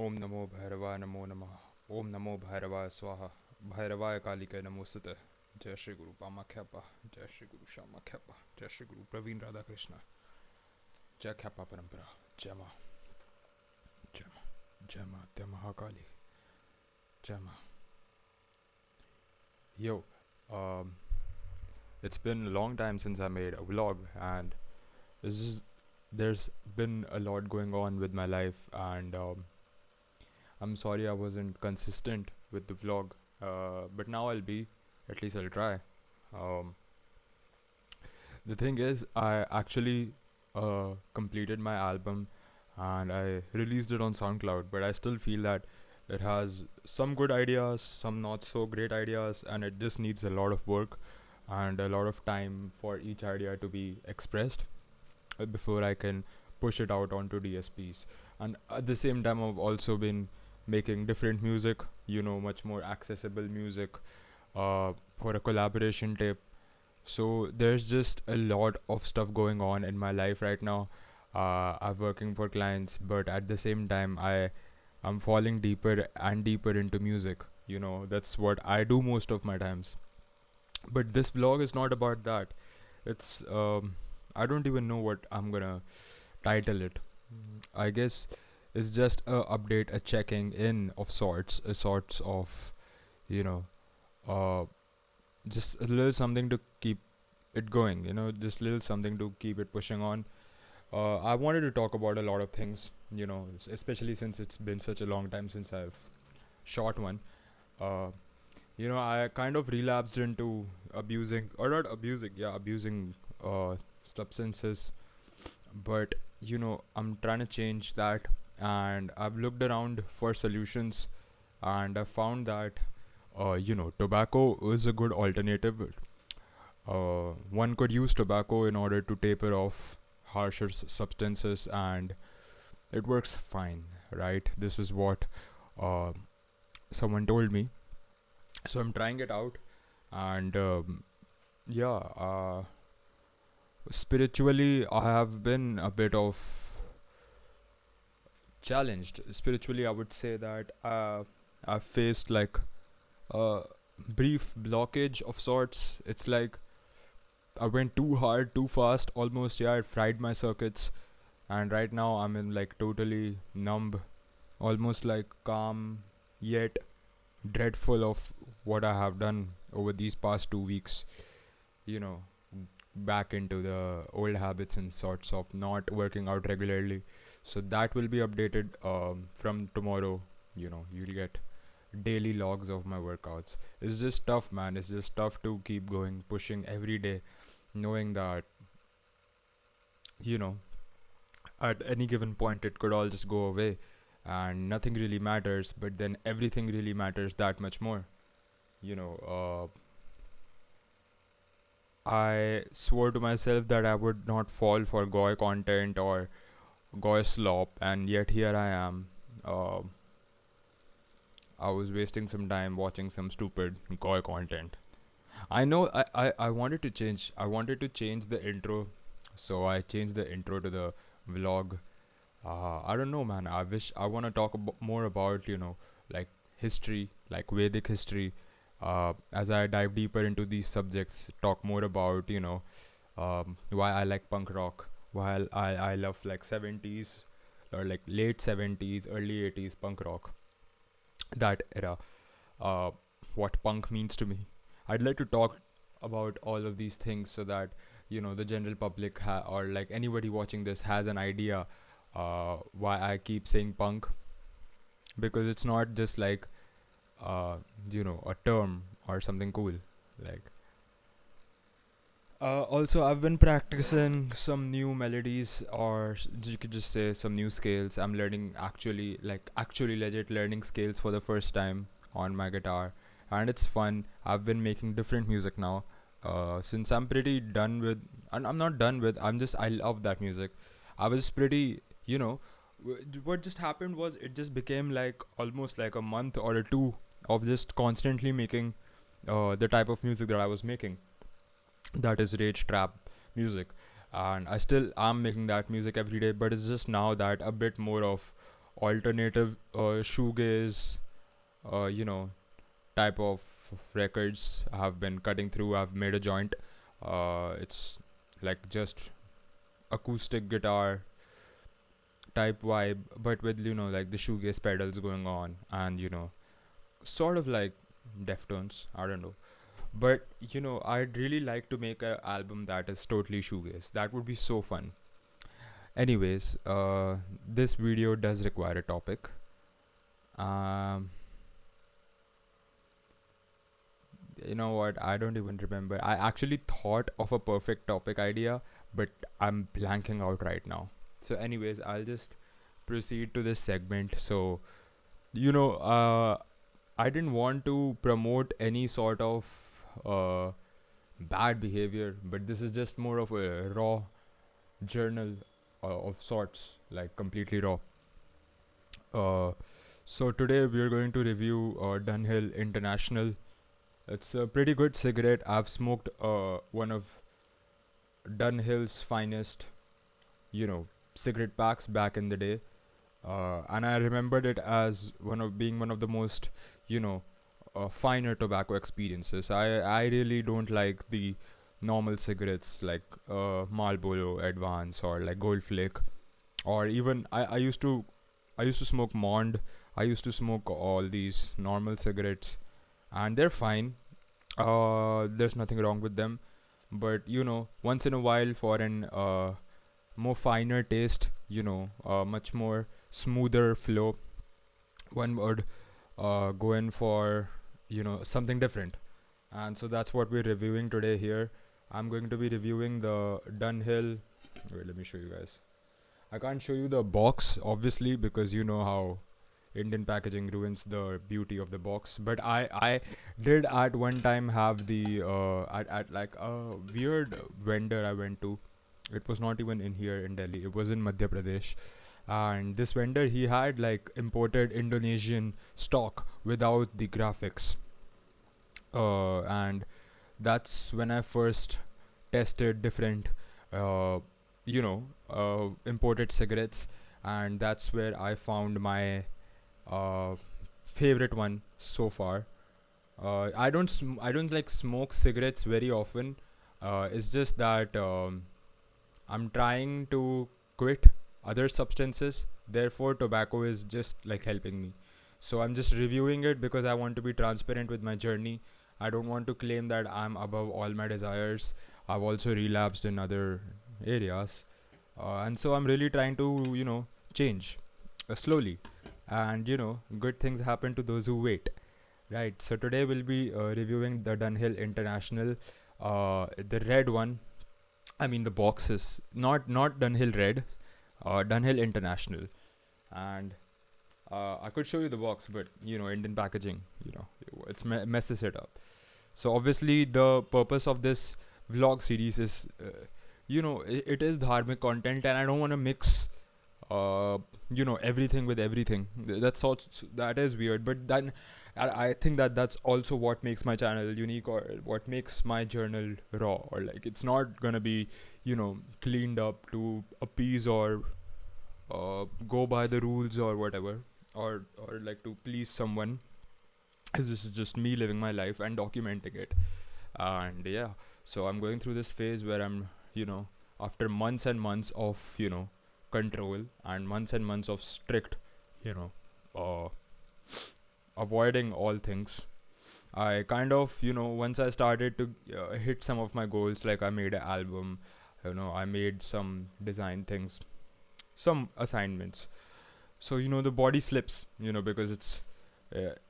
ओम नमो भैरवाय नमो नमः ओम नमो भैरवाय स्वाहा भैरवाय कालिके नमोस्तुते जय श्री गुरु पामाख्यापा जय श्री गुरु श्यामाख्यापा जय श्री गुरु प्रवीण राधा कृष्ण जय ख्यापा परंपरा जय माँ जय माँ जय माँ जय महाकाली जय माँ yo um, it's been a long time since I made a vlog and this is, there's been a lot going on with my life and I'm sorry I wasn't consistent with the vlog, but now I'll be. At least I'll try. Um, the thing is, I actually completed my album and I released it on SoundCloud, but I still feel that it has some good ideas, some not so great ideas, and it just needs a lot of work and a lot of time for each idea to be expressed before I can push it out onto DSPs. And at the same time, I've also been making different music, much more accessible music for a collaboration tape. So there's just a lot of stuff going on in my life right now. I'm working for clients, but at the same time, I'm falling deeper and deeper into music. That's what I do most of my times. But this vlog is not about that. It's I don't even know what I'm gonna title it. I guess it's just a update, a checking in of sorts, a sorts of, you know, uh, just a little something to keep it going. Just little something to keep it pushing on. I wanted to talk about a lot of things. Especially since it's been such a long time since I've shot one. Uh, I kind of relapsed into abusing, or not abusing, yeah, abusing substances. But I'm trying to change that, and I've looked around for solutions, and I found that tobacco is a good alternative. One could use tobacco in order to taper off harsher substances, and it works fine, right? This is what uh, someone told me, so I'm trying it out, and yeah. Spiritually, I have been a bit of challenged. Spiritually, I would say that I've faced like a brief blockage of sorts. It's like I went too hard, too fast, almost, yeah, it fried my circuits. And right now, I'm in like totally numb, almost like calm, yet dreadful of what I have done over these past 2 weeks. You know, back into the old habits and sorts of not working out regularly. So that will be updated from tomorrow. You'll get daily logs of my workouts. It's just tough, man. It's just tough to keep going, pushing every day, knowing that, you know, at any given point it could all just go away and nothing really matters, but then everything really matters that much more. You know, I swore to myself that I would not fall for goy content or goy slop, and yet here I am. Uh, I was wasting some time watching some stupid goy content. I know I wanted to change. I wanted to change the intro, so I changed the intro to the vlog. I don't know, man. I wish I want to talk more about like history, like Vedic history. As I dive deeper into these subjects, talk more about why I like punk rock, why I love like 70s or like late 70s, early 80s punk rock, that era. Uh, what punk means to me. I'd like to talk about all of these things so that the general public or like anybody watching this has an idea why I keep saying punk, because it's not just like a term or something cool. Like also, I've been practicing some new melodies, or you could just say some new scales. I'm learning actually legit learning scales for the first time on my guitar, and it's fun. I've been making different music now. Since I'm pretty done with, and I'm not done with. I love that music. I was pretty, what just happened was it just became like almost like a month or a two of just constantly making the type of music that I was making, that is rage trap music, and I still am making that music every day, but it's just now that a bit more of alternative shoegaze, you know, type of records I've been cutting through. I've made a joint. It's like just acoustic guitar type vibe, but with like the shoegaze pedals going on, and sort of like Deftones. I don't know, but I'd really like to make an album that is totally shoegaze. That would be so fun. Anyways, this video does require a topic. Um, you know what? I don't even remember. I actually thought of a perfect topic idea, but I'm blanking out right now. So, anyways, I'll just proceed to this segment. So, you know, uh, I didn't want to promote any sort of bad behavior, but this is just more of a raw journal of sorts, like completely raw. Uh, so today we are going to review Dunhill International. It's a pretty good cigarette. I've smoked one of Dunhill's finest, cigarette packs back in the day, and I remembered it as one of the most, you know, finer tobacco experiences. I really don't like the normal cigarettes like Marlboro Advance or like Gold Flake, or even I used to smoke Mond. I used to smoke all these normal cigarettes, and they're fine. There's nothing wrong with them, but once in a while for an more finer taste, much more smoother flow, one would go in for something different. And so that's what we're reviewing today here. I'm going to be reviewing the Dunhill. Wait, let me show you guys. I can't show you the box obviously because you know how Indian packaging ruins the beauty of the box. But I did at one time have the at like a weird vendor I went to. It was not even in here in Delhi. It was in Madhya Pradesh. And this vendor, he had like imported Indonesian stock without the graphics. And that's when I first tested different, imported cigarettes, and that's where I found my uh, favorite one so far. I don't like smoke cigarettes very often. It's just that I'm trying to quit other substances. Therefore, tobacco is just like helping me. So I'm just reviewing it because I want to be transparent with my journey. I don't want to claim that I'm above all my desires. I've also relapsed in other areas. And so I'm really trying to, change slowly. And, good things happen to those who wait. Right. So today we'll be reviewing the Dunhill International, the red one. I mean, the box is not Dunhill Red, Dunhill International, and I could show you the box, but Indian packaging, it's messes it up. So obviously, the purpose of this vlog series is, it is dharmic content, and I don't want to mix, everything with everything. That's also that is weird, but then I think that that's also what makes my channel unique, or what makes my journal raw, or like it's not gonna be cleaned up to appease or go by the rules or whatever, or like to please someone. This is just me living my life and documenting it. And yeah, so I'm going through this phase where I'm after months and months of control and months of strict you know uh, avoiding all things, I kind of once I started to hit some of my goals, like I made an album, I made some design things, some assignments. So the body slips, because it's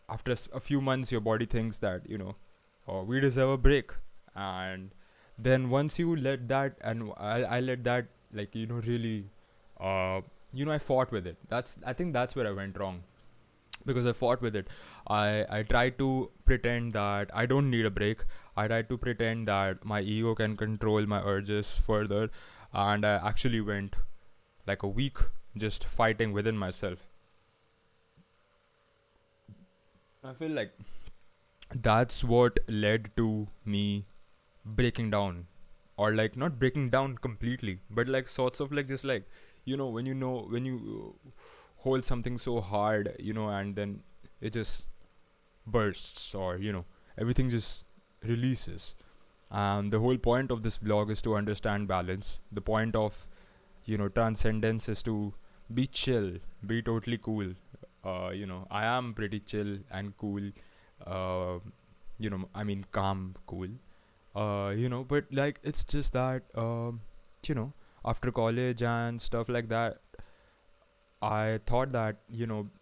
after a few months your body thinks that oh, we deserve a break. And then once you let that, and I let that, like really I fought with it. I think that's where I went wrong, because I fought with it. I tried to pretend that I don't need a break. I tried to pretend that my ego can control my urges further, and I actually went like a week just fighting within myself. I feel like that's what led to me breaking down, or like not breaking down completely, but like sorts of like just like when you hold something so hard, and then it just bursts, or everything just releases. And the whole point of this vlog is to understand balance. The point of transcendence is to be chill, be totally cool. I am pretty chill and cool. uh, I mean, calm, cool. But like, it's just that, you know after college and stuff like that, I thought that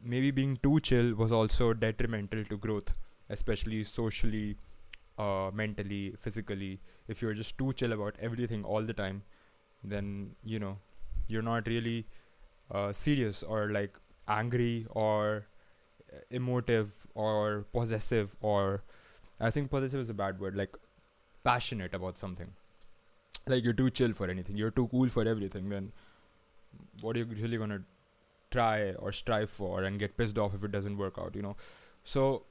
maybe being too chill was also detrimental to growth, especially socially, mentally, physically. If you're just too chill about everything all the time, then you're not really serious, or like angry, or emotive, or possessive, or I think possessive is a bad word, like passionate about something. Like, you're too chill for anything, you're too cool for everything, then what are you really gonna try or strive for and get pissed off if it doesn't work out, So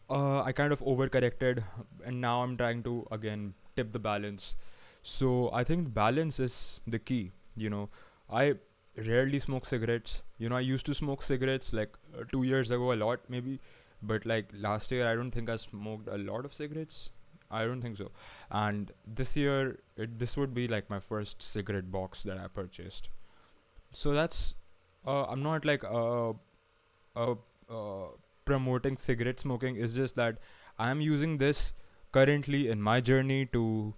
I kind of overcorrected, and now I'm trying to again tip the balance. So I think balance is the key. I rarely smoke cigarettes. I used to smoke cigarettes like 2 years ago a lot, maybe, but like last year I don't think I smoked a lot of cigarettes. I don't think so. And this year, this would be like my first cigarette box that I purchased. So that's, I'm not like uh, uh, promoting cigarette smoking. It's just that I'm using this currently in my journey to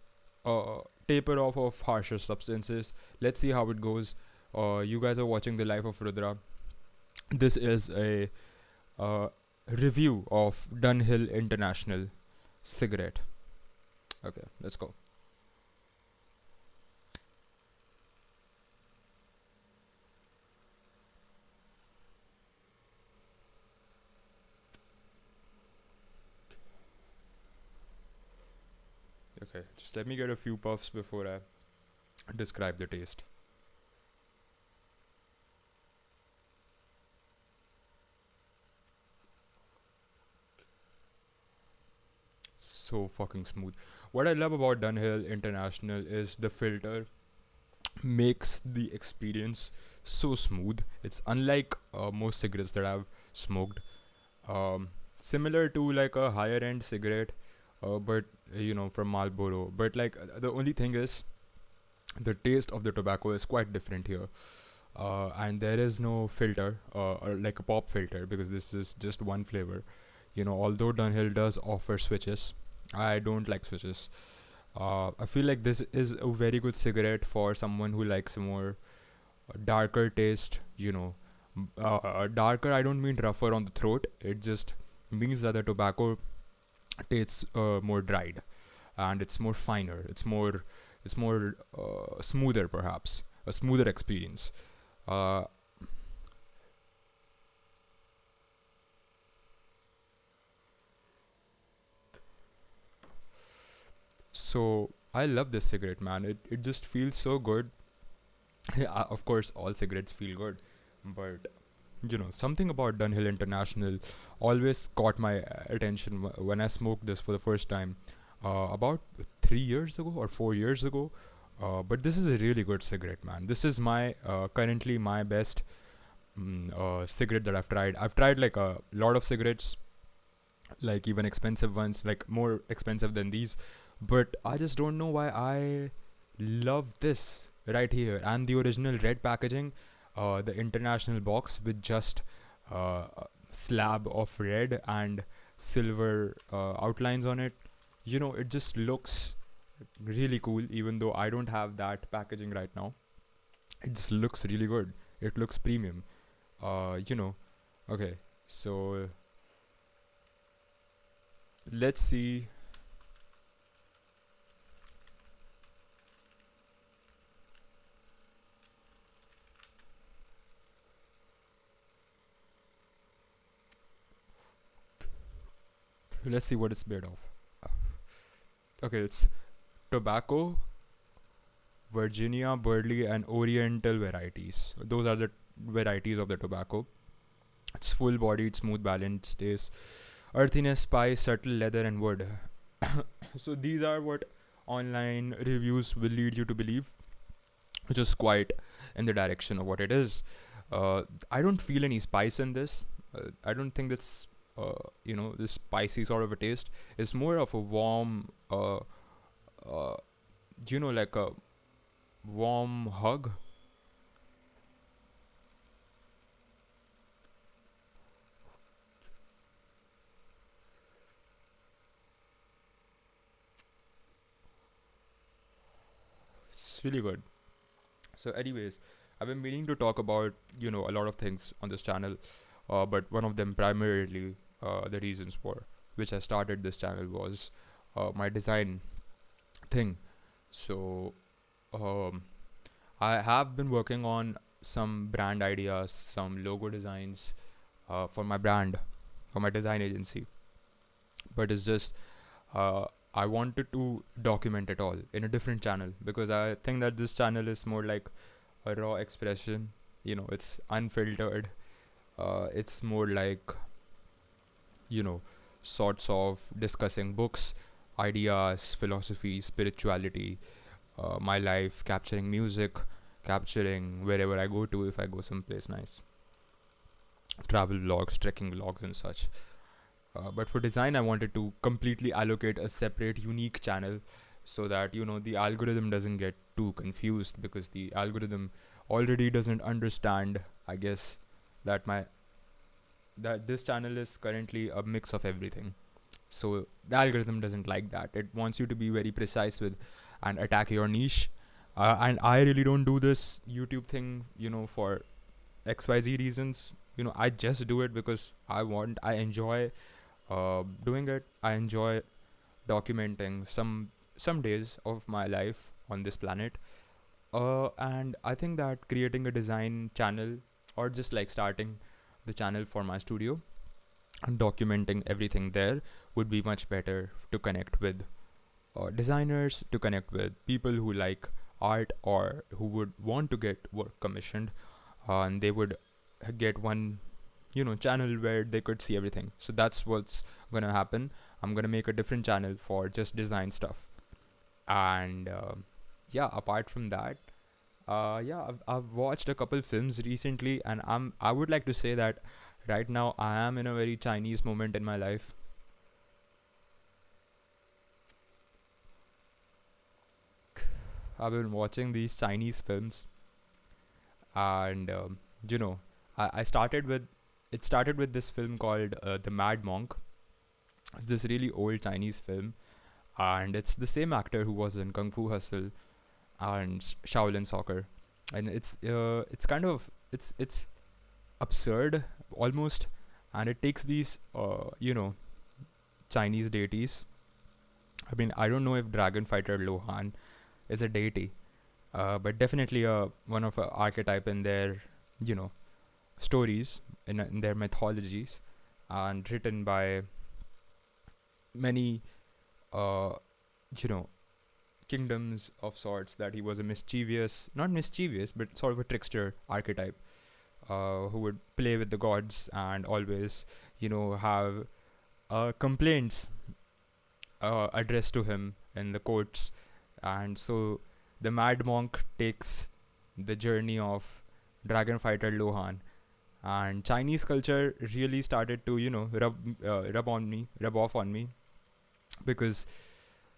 uh, taper off of harsher substances. Let's see how it goes. You guys are watching the life of Rudra. This is a uh, review of Dunhill International cigarette. Okay, let's go. Okay, just let me get a few puffs before I describe the taste. So fucking smooth. What I love about Dunhill International is the filter makes the experience so smooth. It's unlike most cigarettes that I've smoked. Similar to like a higher end cigarette, but from Marlboro. But like, the only thing is, the taste of the tobacco is quite different here. And there is no filter, or like a pop filter, because this is just one flavor. Although Dunhill does offer switches, I don't like switches. I feel like this is a very good cigarette for someone who likes a more darker taste. Darker, I don't mean rougher on the throat. It just means that the tobacco tastes more dried, and it's more finer. It's more smoother, perhaps a smoother experience. Uh, so I love this cigarette, man. It just feels so good. Yeah, of course, all cigarettes feel good, but something about Dunhill International always caught my attention when I smoked this for the first time, about 3 years ago or 4 years ago. But this is a really good cigarette, man. This is my currently my best cigarette that I've tried. I've tried like a lot of cigarettes, like even expensive ones, like more expensive than these, but I just don't know why I love this right here. And the original red packaging, the international box with just a slab of red and silver outlines on it. It just looks really cool, even though I don't have that packaging right now. It just looks really good. It looks premium. Okay, so let's see. Let's see what it's made of. Okay, it's tobacco, Virginia, Burley, and Oriental varieties. Those are the varieties of the tobacco. It's full bodied, smooth, balanced taste, earthiness, spice, subtle leather, and wood. So these are what online reviews will lead you to believe, which is quite in the direction of what it is. Uh, I don't feel any spice in this. I don't think that's this spicy sort of a taste. It's more of a warm, uh, like a warm hug. It's really good. So, anyways, I've been meaning to talk about a lot of things on this channel, but one of them primarily the reasons for which I started this channel was my design thing. So, um, I have been working on some brand ideas, some logo designs for my brand, for my design agency. But it's just I wanted to document it all in a different channel because I think that this channel is more like a raw expression. It's unfiltered. It's more like you know, sorts of discussing books, ideas, philosophy, spirituality, my life, capturing music, capturing wherever I go to if I go someplace nice, travel vlogs, trekking vlogs, and such. But for design, I wanted to completely allocate a separate, unique channel so that the algorithm doesn't get too confused because the algorithm already doesn't understand. I guess that my that this channel is currently a mix of everything. So the algorithm doesn't like that. It wants you to be very precise with and attack your niche. And I really don't do this YouTube thing, for XYZ reasons. I just do it because I enjoy doing it. I enjoy documenting some days of my life on this planet. And I think that creating a design channel or just like starting the channel for my studio and documenting everything there would be much better to connect with designers, to connect with people who like art or who would want to get work commissioned, and they would get one channel where they could see everything. So that's what's gonna happen. I'm gonna make a different channel for just design stuff. And yeah, apart from that, yeah, I've watched a couple films recently, and I would like to say that right now I am in a very Chinese moment in my life. I've been watching these Chinese films, and you know, I started with it started with this film called The Mad Monk. It's this really old Chinese film, and it's the same actor who was in Kung Fu Hustle and Shaolin Soccer, and it's kind of it's absurd almost, and it takes these Chinese deities. I mean, I don't know if Dragon Fighter Lohan is a deity, but definitely one of a archetype in their you know stories in their mythologies, and written by many uh, you know kingdoms of sorts, that he was a mischievous, not mischievous, but sort of a trickster archetype, who would play with the gods and always have complaints addressed to him in the courts. And so the Mad Monk takes the journey of Dragon Fighter Lohan, and Chinese culture really started to rub off on me, because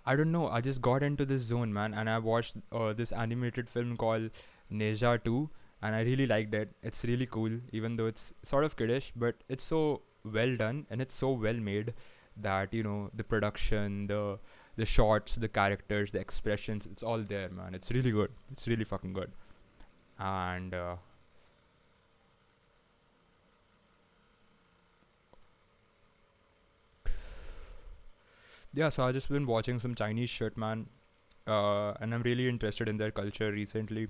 I don't know, I just got into this zone, man, and I watched this animated film called Neja 2, and I really liked it. It's really cool, even though it's sort of kiddish, but it's so well done and it's so well made that the production, the shots, the characters, the expressions, it's all there, man. It's really good. It's really fucking good. And yeah, so I just been watching some Chinese shit, man, and I'm really interested in their culture recently.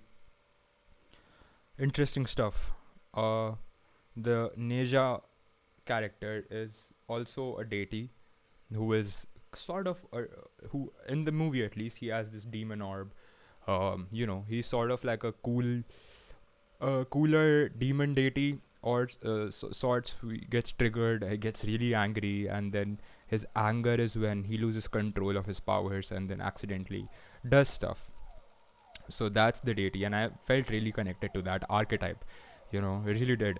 Interesting stuff. Uh, the Neja character is also a deity who is sort of who in the movie, at least, he has this demon orb. He's sort of like a cooler demon deity, or sorts who gets triggered, he gets really angry, and then his anger is when he loses control of his powers and then accidentally does stuff. So that's the deity, and I felt really connected to that archetype It really did.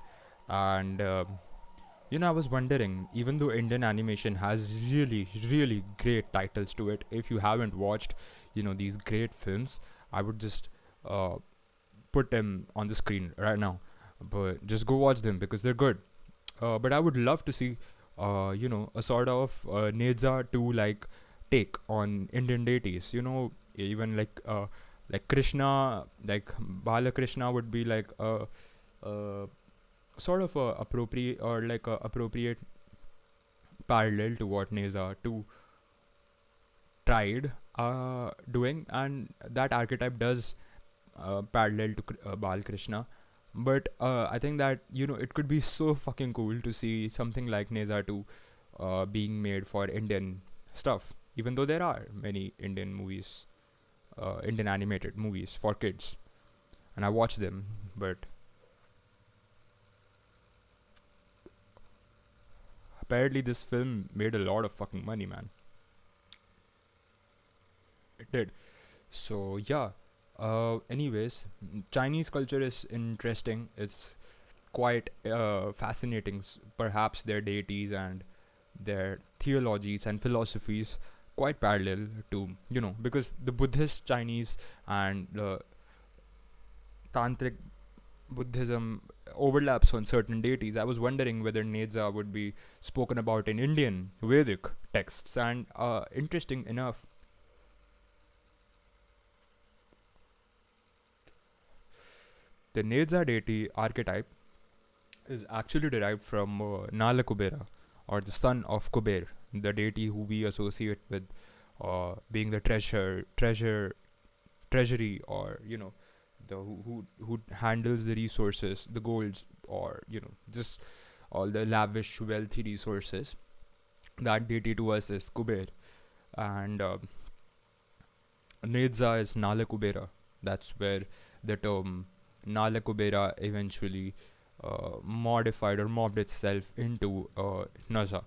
And I was wondering, even though Indian animation has really, really great titles to it, if you haven't watched, these great films, I would just uh, put them on the screen right now. But just go watch them because they're good. But I would love to see, a sort of Neza 2 like take on Indian deities. Even like Krishna, like Bala Krishna would be like a sort of a appropriate or like a appropriate parallel to what Neza 2 tried doing, and that archetype does parallel to Bal Krishna. But I think that it could be so fucking cool to see something like Neza 2 being made for Indian stuff. Even though there are many Indian movies, Indian animated movies for kids, and I watch them, but apparently this film made a lot of fucking money, man. It did. So yeah. Anyways, Chinese culture is interesting. It's quite fascinating. Perhaps their deities and their theologies and philosophies quite parallel to because the Buddhist Chinese and the Tantric Buddhism overlaps on certain deities. I was wondering whether Neza would be spoken about in Indian Vedic texts, and interesting enough, the Neza deity archetype is actually derived from Nala Kubera, or the son of Kuber, the deity who we associate with being the treasury, or the who handles the resources, the golds, or just all the lavish, wealthy resources. That deity to us is Kuber, and Nedza is Nala Kubera. That's where the term Nala Kubera eventually modified or morphed itself into Naza.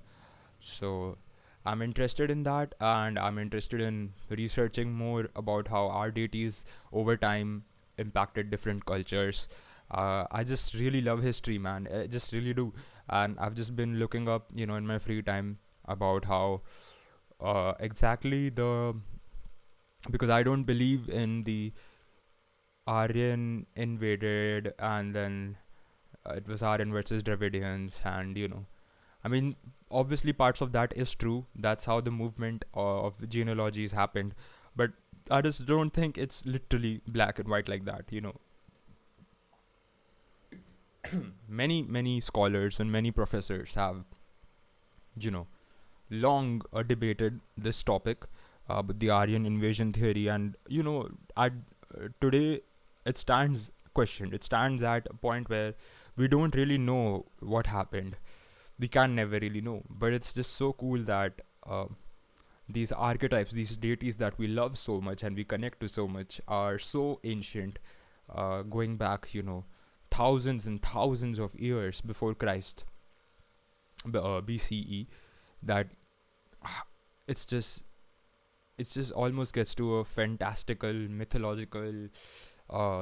So I'm interested in that, and I'm interested in researching more about how our deities over time impacted different cultures. I just really love history, man. I just really do, and I've just been looking up, in my free time about how exactly the because I don't believe in the Aryan invaded and then it was Aryan versus Dravidians, and I mean, obviously, parts of that is true. That's how the movement of the genealogies happened. But I just don't think it's literally black and white like that. Many scholars and many professors have, you know, long debated this topic, with the Aryan invasion theory, and today it stands questioned. It stands at a point where we don't really know what happened. We can never really know, but it's just so cool that these archetypes, these deities that we love so much and we connect to so much, are so ancient, going back, thousands and thousands of years before Christ, BCE, that it's just almost gets to a fantastical, mythological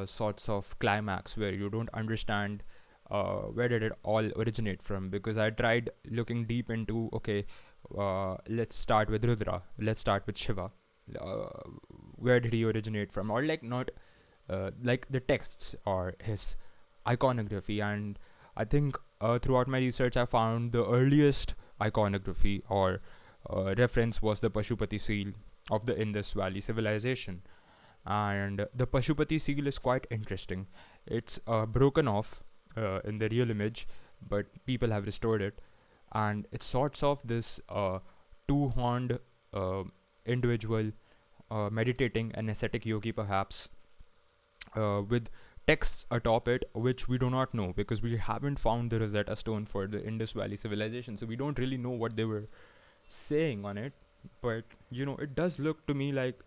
sorts of climax where you don't understand where did it all originate from. Because I tried looking deep into, okay, let's start with Rudra, let's start with Shiva, uh, where did he originate from, or like not like the texts or his iconography. And I think throughout my research I found the earliest iconography or reference was the Pashupati seal of the Indus Valley civilization. And the Pashupati seal is quite interesting. It's broken off in the real image, but people have restored it, and it's sorts of this two-horned uh, individual meditating, an ascetic yogi perhaps, with texts atop it which we do not know because we haven't found the Rosetta Stone for the Indus Valley civilization, so we don't really know what they were saying on it. But it does look to me like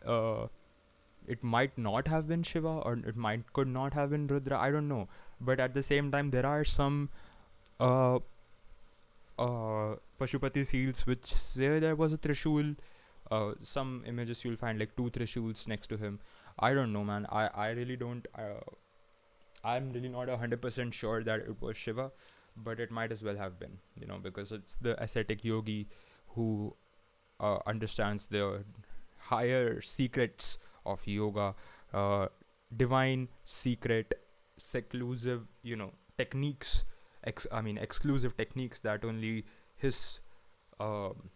it might not have been Shiva, or it might could not have been Rudra. I don't know, but at the same time, there are some uh, Pashupati seals which say there was a Trishul. Some images you'll find like two Trishuls next to him. I don't know, man. I really don't I'm really not 100% sure that it was Shiva, but it might as well have been, because it's the ascetic yogi who understands the higher secrets of yoga, uh, divine secret, seclusive, techniques, exclusive techniques that only his um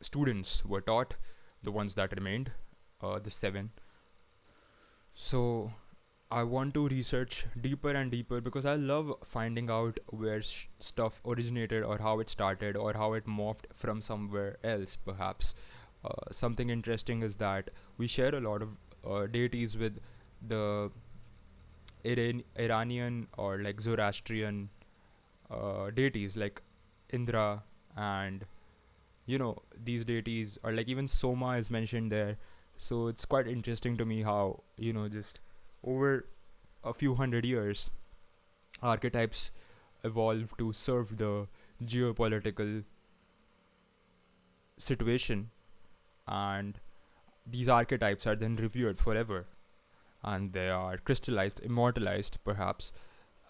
students were taught, the ones that remained, the seven. So I want to research deeper and deeper because I love finding out where stuff originated or how it started or how it morphed from somewhere else, perhaps. Something interesting is that we share a lot of deities with the Iranian or like Zoroastrian deities like Indra, and these deities, or like even Soma is mentioned there. So it's quite interesting to me how just over a few hundred years archetypes evolve to serve the geopolitical situation, and these archetypes are then revered forever, and they are crystallized, immortalized perhaps,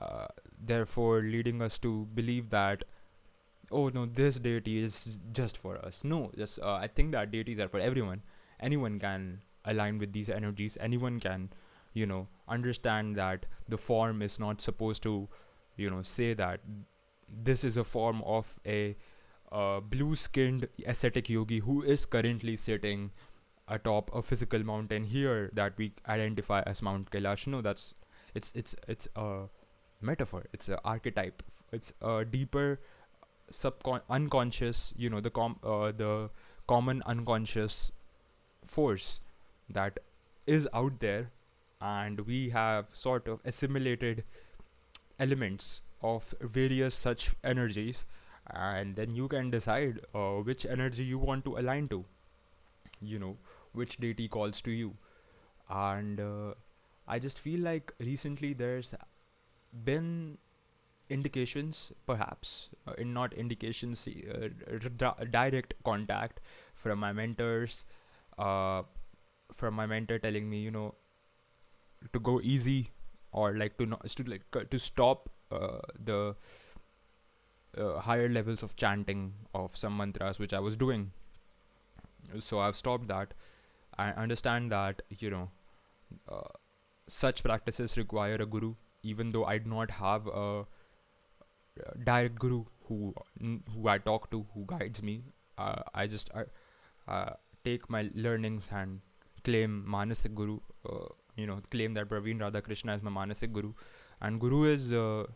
uh, therefore leading us to believe that, oh no, this deity is just for us. No, just I think that deities are for everyone. Anyone can align with these energies. Anyone can, understand that the form is not supposed to, say that this is a form of a blue-skinned ascetic yogi who is currently sitting atop a physical mountain here that we identify as Mount Kailash. No, it's a metaphor. It's an archetype. It's a deeper unconscious, the common unconscious force that is out there, and we have sort of assimilated elements of various such energies, and then you can decide which energy you want to align to, you know which deity calls to you. And I just feel like recently there's been indications, perhaps in not indications, direct contact from my mentors, uh, from my mentor telling me, to go easy, or like to not to like to stop the higher levels of chanting of some mantras which I was doing. So I've stopped that. I understand that uh, such practices require a guru, even though I do not have a direct guru who I talk to, who guides me. I just take my learnings and claim Manasik Guru. Claim that Praveen Radhakrishna is my Manasik Guru, and Guru is a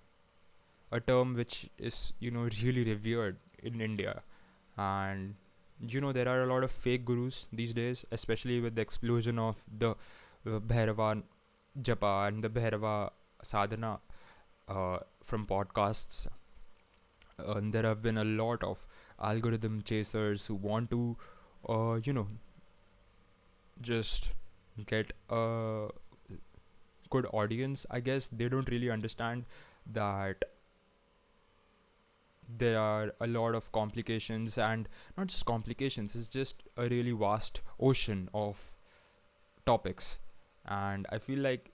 term which is really revered in India, and there are a lot of fake gurus these days, especially with the explosion of the Bhairava Japa and the Bhairava Sadhana from podcasts. And there have been a lot of algorithm chasers who want to, just get a good audience. I guess they don't really understand that there are a lot of complications, and not just complications, it's just a really vast ocean of topics. And I feel like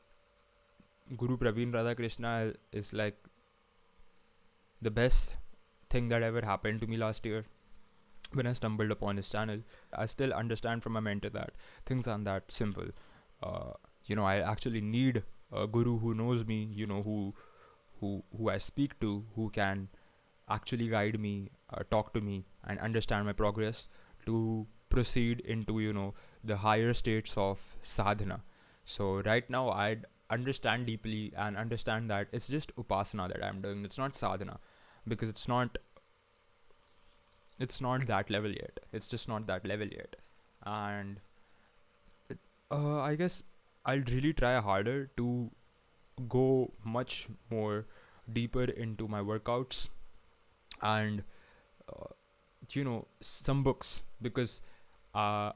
Guru Praveen Radhakrishna is like the best thing that ever happened to me last year when I stumbled upon his channel. I still understand from my mentor that things aren't that simple. I actually need a guru who knows me, who I speak to, who can actually guide me, talk to me, and understand my progress to proceed into the higher states of sadhana. So right now I understand deeply and understand that it's just upasana that I'm doing. It's not sadhana, because it's not that level yet. It's just not that level yet. And I guess I'll really try harder to go much more deeper into my workouts, and some books, because I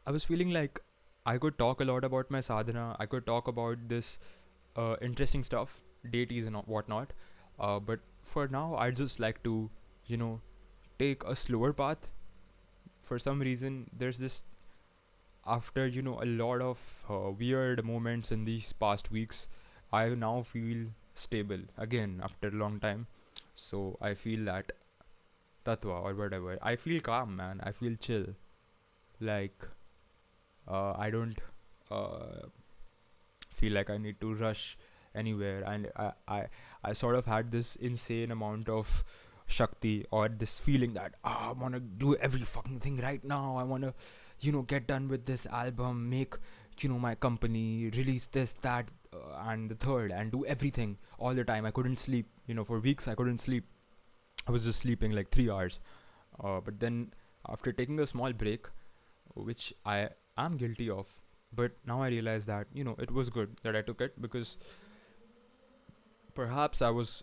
was feeling like I could talk a lot about my sadhana. I could talk about this interesting stuff, deities and whatnot. But for now, I'd just like to, take a slower path. For some reason, there's this, after a lot of weird moments in these past weeks, I now feel stable again after a long time. So I feel that tatwa or whatever. I feel calm, man. I feel chill. Like I don't uh, feel like I need to rush anywhere, and I sort of had this insane amount of shakti, or this feeling that I want to do every fucking thing right now. I want to, get done with this album, make, my company, release this, that, and the third, and do everything all the time. I couldn't sleep, for weeks. I couldn't sleep. I was just sleeping like 3 hours. But then after taking a small break, which I am guilty of, but now I realize that it was good that I took it, because perhaps I was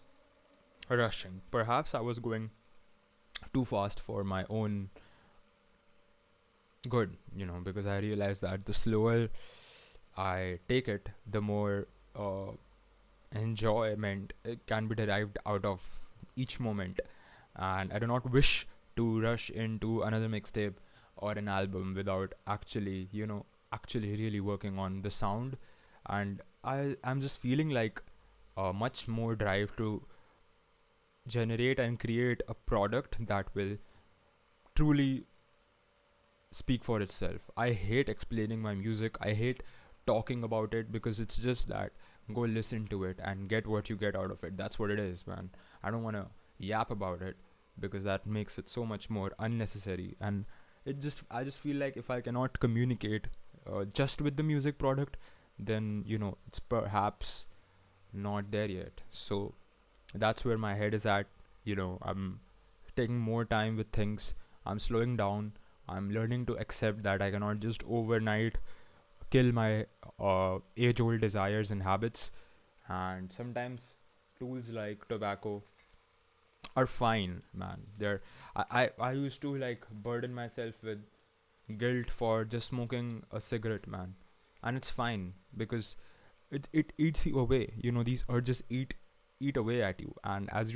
rushing, perhaps I was going too fast for my own good, because I realized that the slower I take it, the more uh, enjoyment it can be derived out of each moment. And I do not wish to rush into another mixtape or an album without actually really working on the sound. And I'm just feeling like much more drive to generate and create a product that will truly speak for itself. I hate explaining my music. I hate talking about it, because it's just that go listen to it and get what you get out of it. That's what it is, man. I don't want to yap about it, because that makes it so much more unnecessary. And I just feel like if I cannot communicate just with the music product, then it's perhaps not there yet. So that's where my head is at. I'm taking more time with things. I'm slowing down. I'm learning to accept that I cannot just overnight kill my age old desires and habits. And sometimes tools like tobacco are fine, man. I used to like burden myself with guilt for just smoking a cigarette, man. And it's fine, because it eats you away. These urges eat away at you. And as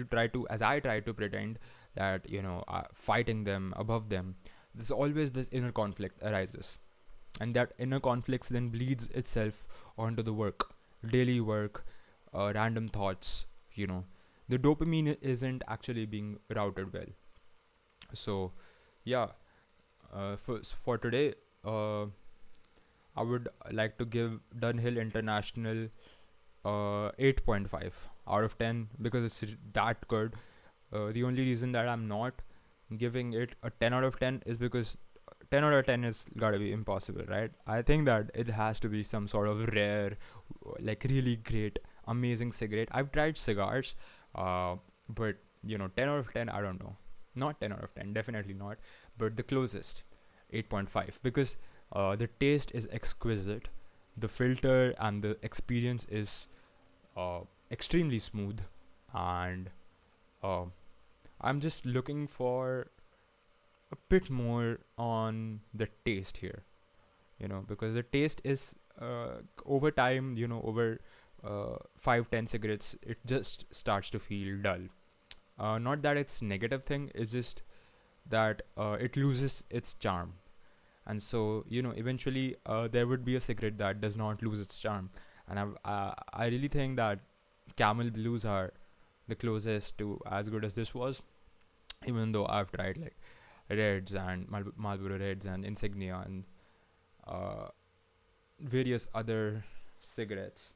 I try to pretend that, fighting them, above them, there's always this inner conflict arises. And that inner conflicts then bleeds itself onto the work, daily work, random thoughts, the dopamine isn't actually being routed well. So yeah, for today, I would like to give Dunhill International 8.5 out of 10, because it's that good. The only reason that I'm not giving it a 10 out of 10 is because 10 out of 10 is gotta be impossible, right? I think that it has to be some sort of rare, like really great, amazing cigarette. I've tried cigars, but 10 out of 10, I don't know. Not 10 out of 10, definitely not. But the closest, 8.5, because the taste is exquisite, the filter and the experience is extremely smooth, and uh, I'm just looking for a bit more on the taste here, because the taste is over time, over 5-10 cigarettes, it just starts to feel dull. Not that it's negative thing, it's just that it loses its charm. And so eventually there would be a cigarette that does not lose its charm. And I really think that Camel Blues are the closest to as good as this was, even though I've tried like Reds and Marlboro Reds and Insignia and uh, various other cigarettes.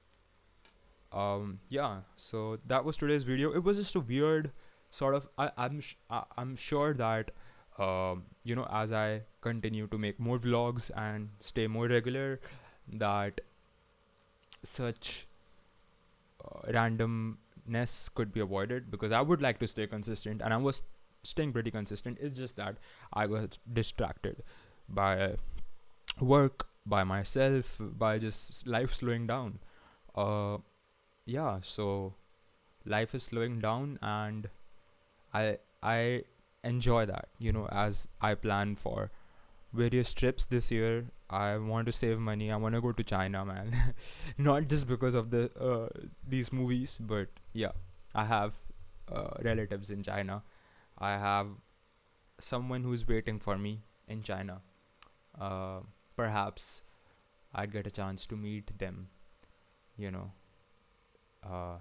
Yeah, so that was today's video. It was just a weird sort of. I'm sure that as I continue to make more vlogs and stay more regular, that such randomness could be avoided, because I would like to stay consistent, and I was staying pretty consistent. It's just that I was distracted by work, by myself, by just life slowing down. Yeah, so life is slowing down, and I enjoy that, as I plan for various trips this year. I want to save money. I want to go to China, man. Not just because of the these movies, but yeah, I have relatives in China. I have someone who's waiting for me in China. Uh, Perhaps I'd get a chance to meet them, you know, Uh,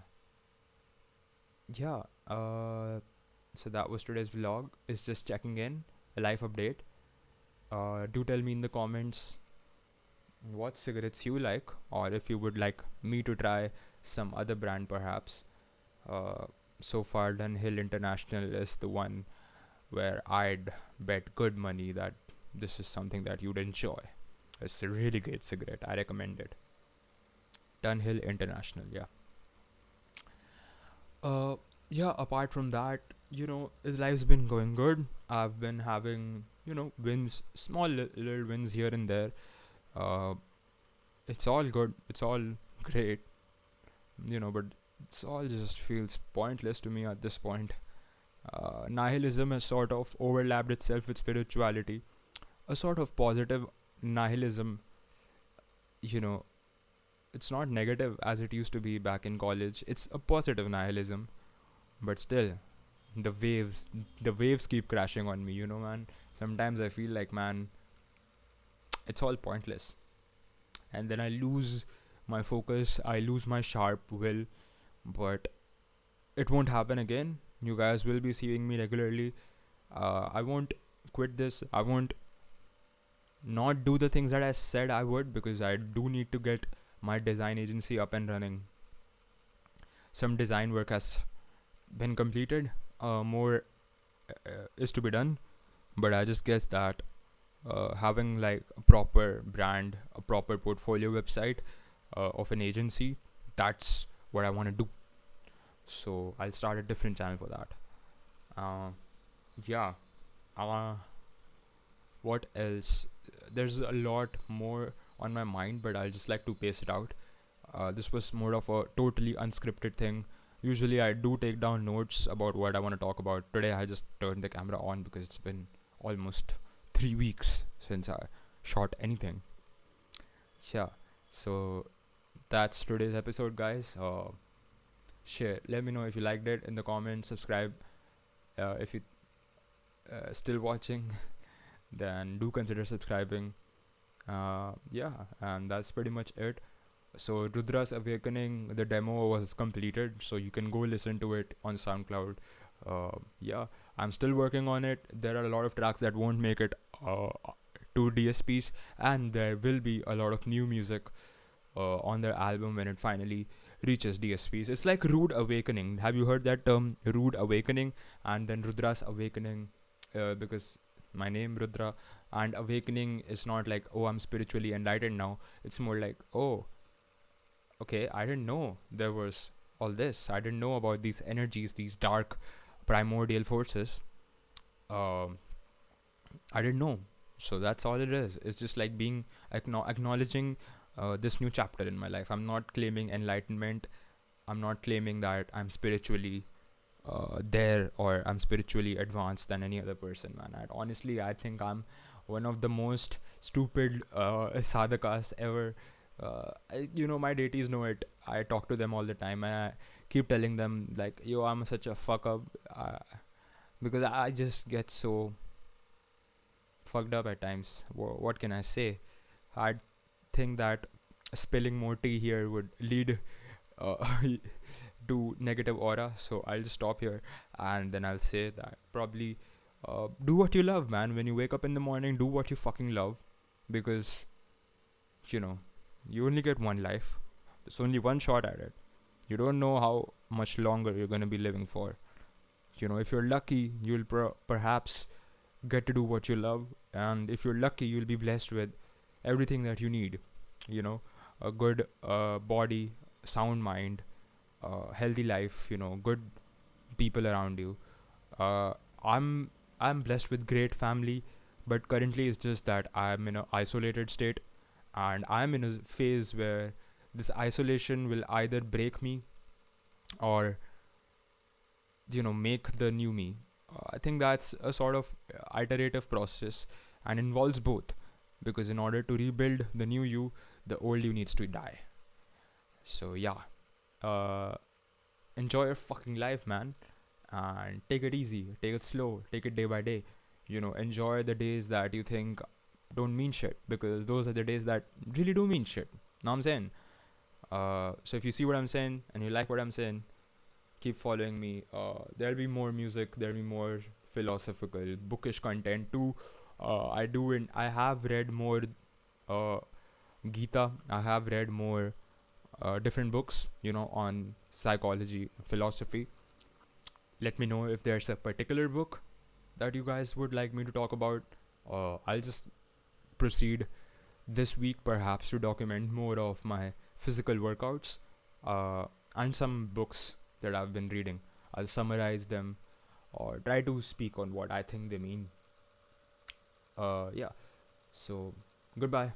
yeah. So that was today's vlog. It's just checking in, a life update. Do tell me in the comments what cigarettes you like, or if you would like me to try some other brand perhaps. Uh, so far, Dunhill International is the one where I'd bet good money that this is something that you'd enjoy. It's a really great cigarette. I recommend it. Dunhill International, yeah. Uh, yeah. Apart from that, life's been going good. I've been having wins, small little wins here and there. Uh, it's all good. It's all great. But it's all just feels pointless to me at this point. Nihilism has sort of overlapped itself with spirituality. A sort of positive nihilism, you know, it's not negative as it used to be back in college. It's a positive nihilism, but still, the waves, the waves keep crashing on me. Man. Sometimes I feel like, man, it's all pointless, and then I lose my focus. I lose my sharp will, but it won't happen again. You guys will be seeing me regularly. I won't quit this. I won't not do the things that I said I would, because I do need to get my design agency up and running. Some design work has been completed. More is to be done, but I just guess that having like a proper brand, a proper portfolio website of an agency, that's what I want to do. So I'll start a different channel for that. Yeah. Uh, what else? There's a lot more on my mind, but I'll just like to pace it out. This was more of a totally unscripted thing. Usually, I do take down notes about what I want to talk about. Today, I just turned the camera on because it's been almost 3 weeks since I shot anything. Yeah, so that's today's episode, guys. Share. Let me know if you liked it in the comments. Subscribe if you still watching. Then do consider subscribing. Yeah, and that's pretty much it. So Rudra's Awakening, the demo was completed, so you can go listen to it on SoundCloud. Yeah, I'm still working on it. There are a lot of tracks that won't make it to DSPs, and there will be a lot of new music on their album when it finally reaches DSPs. It's like Rude Awakening. Have you heard that term, Rude Awakening? And then Rudra's Awakening, because my name Rudra, and awakening is not like, oh, I'm spiritually enlightened now. It's more like, oh, okay, I didn't know there was all this. I didn't know about these energies, these dark primordial forces. um I didn't know. So that's all it is. It's just like being acknowledging this new chapter in my life. I'm not claiming enlightenment. I'm not claiming that I'm spiritually there, or I'm spiritually advanced than any other person, man. Honestly, I think I'm one of the most stupid sadhakas ever. My deities know it. I talk to them all the time, and I keep telling them like, yo, I'm such a fuck up, because I just get so fucked up at times. What can I say? I think that spilling more tea here would lead uh, to negative aura, so I'll just stop here, and then I'll say that probably do what you love, man. When you wake up in the morning, do what you fucking love, because you know you only get one life. There's only one shot at it. You don't know how much longer you're gonna be living for. If you're lucky, you'll perhaps get to do what you love, and if you're lucky, you'll be blessed with everything that you need. A good body, sound mind, healthy life. Good people around you. uh, i'm I'm blessed with great family, but currently it's just that I'm in an isolated state, and I'm in a phase where this isolation will either break me or make the new me. I think that's a sort of iterative process and involves both, because in order to rebuild the new you, the old you needs to die. So yeah, uh, enjoy your fucking life, man, and take it easy, take it slow, take it day by day. Enjoy the days that you think don't mean shit, because those are the days that really do mean shit. Know what I'm saying? So if you see what I'm saying and you like what I'm saying, keep following me. There'll be more music. There'll be more philosophical, bookish content too. I have read more uh, Gita. I have read more different books, on psychology, philosophy. Let me know if there's a particular book that you guys would like me to talk about. I'll just proceed this week perhaps to document more of my physical workouts and some books that I've been reading. I'll summarize them or try to speak on what I think they mean. Yeah, so goodbye.